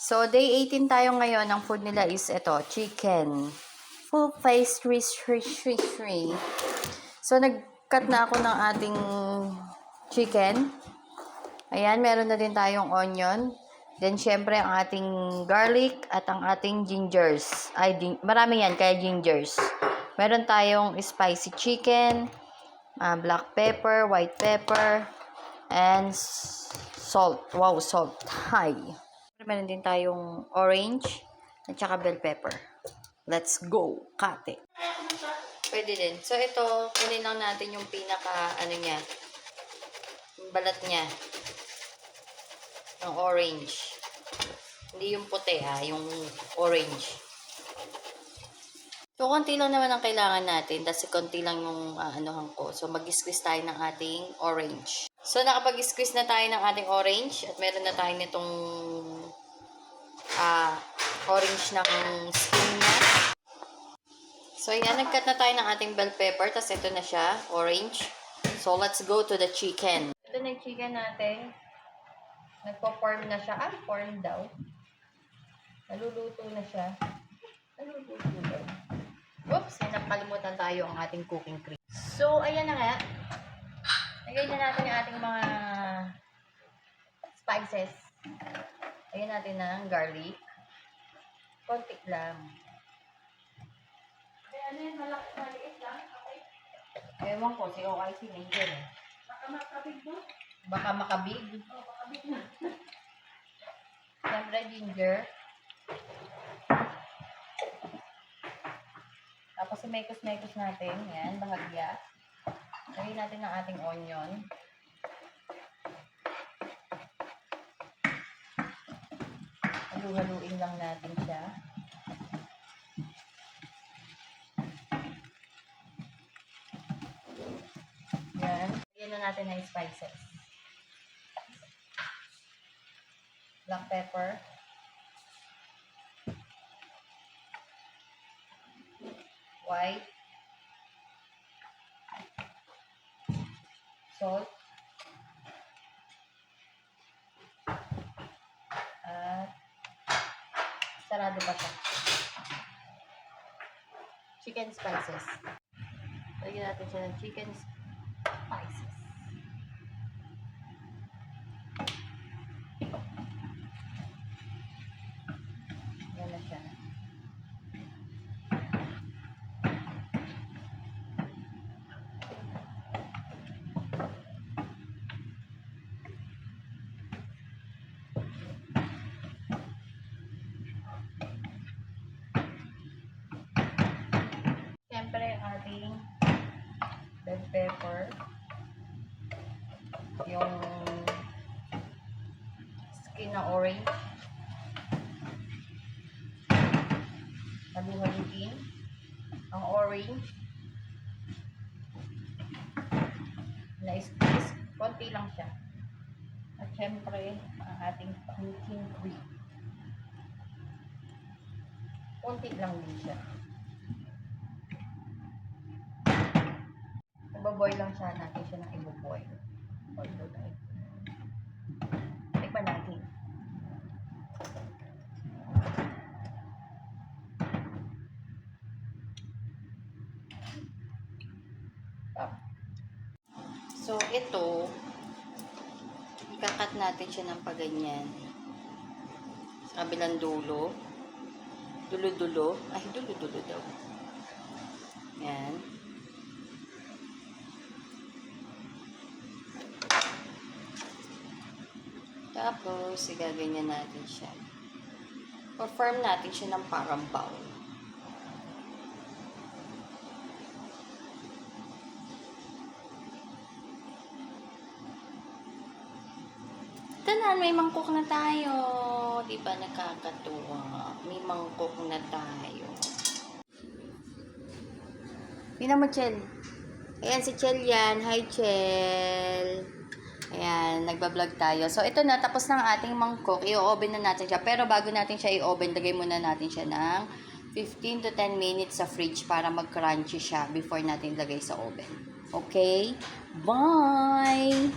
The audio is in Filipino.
So, day 18 tayo ngayon. Ang food nila is ito, chicken. Full pastry. So, nag-cut na ako ng ating chicken. Ayan, meron na din tayong onion. Then, syempre, ang ating garlic at ang ating gingers. Marami yan, kaya gingers. Meron tayong spicy chicken, black pepper, white pepper, and salt. Wow, salt. Hi. Meron din tayong orange at saka bell pepper. Let's go. Kate. Pwede din. So, ito, kunin lang natin yung pinaka, niya, yung balat niya. Yung orange. Hindi yung puti, yung orange. So, konti lang naman ang kailangan natin. Kasi konti lang yung anuhan ko. So, mag-squeeze tayo ng ating orange. So, nakapag-squeeze na tayo ng ating orange. At meron na tayo nitong orange ng skin niya. So, ayan. Nag-cut na tayo ng ating bell pepper. Tapos, ito na siya. Orange. So, let's go to the chicken. Ito na yung chicken natin. Nagpo-form na siya. Form daw. Naluluto na siya. Naluluto daw. Oops, nakalimutan tayo ang ating cooking cream. So, ayan na nga. Lagay na natin yung ating mga spices. Lagyan natin ng garlic. Konti lang. Ano yun, maliit lang? Okay. Ewan ko, si OIC nandiyan eh. Baka makabig mo? Baka makabig. Oo, makabig na. Siyempre, ginger. Tapos, mekos-mekos natin. Yan, bahagya. Lagyan natin ng ating onion. Halu-haluin lang natin siya. Yan. Lagyan na natin ng spices. Black pepper. White. Salt. At sarado pa siya. Chicken spices. Lagyan natin siya ng chicken spices. Yan na siya. Siyempre, ating bell pepper, yung skin na orange, halu-haluin ang orange, na-squeeze, konti lang siya. At siyempre, ang ating cooking cream. Konti lang din siya. Ibo-boil lang siya natin siya ng ibo-boil. Tikman natin. So, ito, ikakat natin siya ng paganyan. Sa kabilang dulo. Dulo-dulo. Ay, dulo-dulo daw. Yan. Tapos, igaganyan natin siya. Form natin siya ng parang bowl. Tanan, may mangkok na tayo. Di ba nakakatuwa? May mangkok na tayo. Tingnan mo, Chel. Ayan si Chel yan. Hi, Chel. Ayan, nagbablog tayo. So, ito na. Tapos ng ating mangkok. I-oven na natin siya. Pero bago natin siya i-oven, lagay muna natin siya ng 15 to 10 minutes sa fridge para mag-crunchy siya before natin lagay sa oven. Okay? Bye!